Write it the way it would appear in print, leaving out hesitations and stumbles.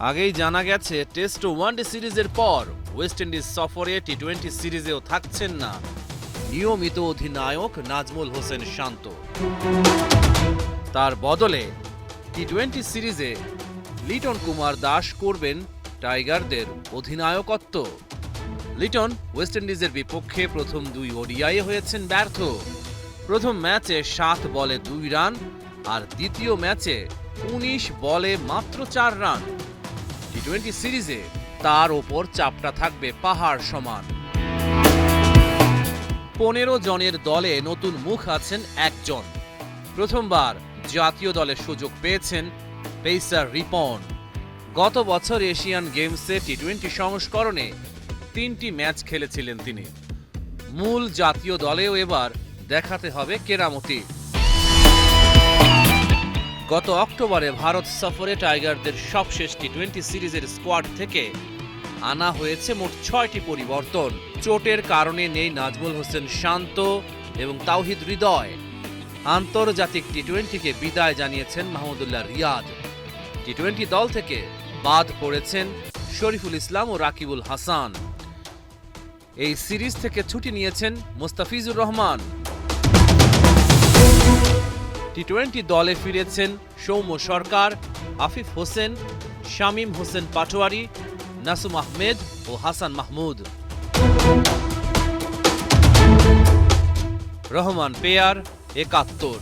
আগেই জানা গেছে টেস্ট ও ওয়ানডে সিরিজের পর ওয়েস্ট ইন্ডিজ সফরে টি-20 সিরিজেও থাকছেন না নিয়মিত অধিনায়ক নাজমুল হোসেন শান্ত। তার বদলে টি-20 সিরিজে লিটন কুমার দাস করবেন টাইগারদের অধিনায়কত্ব। লিটন ওয়েস্ট ইন্ডিজের বিপক্ষে প্রথম 2 ওডিআইয়ে হয়েছেন ব্যর্থ। প্রথম ম্যাচে 7 বলে 2 রান আর দ্বিতীয় ম্যাচে 19 বলে মাত্র 4 রান। টি-20 সিরিজে তার ওপর চাপটা থাকবে পাহাড় সমান। 15 জনের দলে নতুন মুখ আছেন একজন। প্রথমবার জাতীয় দলে সুযোগ পেয়েছেন পেসার রিপন। গত বছর এশিয়ান গেমসে টি-20 সংস্করণে 3টি ম্যাচ খেলেছিলেন তিনি। মূল জাতীয় দলেও এবার দেখাতে হবে কেরামতি। গত অক্টোবরে ভারত সফরে টাইগারদের সবশেষ টি-20 সিরিজের স্কোয়াড থেকে আনা হয়েছে মোট 6টি পরিবর্তন। চোটের কারণে নেই নাজমুল হোসেন শান্ত এবং তাওহিদ হৃদয়। আন্তর্জাতিক টি-20কে বিদায় জানিয়েছেন মাহমুদুল্লাহ রিয়াদ। টি-20 দল থেকে বাদ পড়েছেন শরীফুল ইসলাম ও রাকিবুল হাসান। এই সিরিজ থেকে ছুটি নিয়েছেন মোস্তাফিজুর রহমান। টি-20 দলে ফিরেছেন সৌম্য সরকার, আফিফ হোসেন, শামীম হোসেন পাটোয়ারি, নাসুম আহমেদ ও হাসান মাহমুদ। রহমান পেয়ার 71।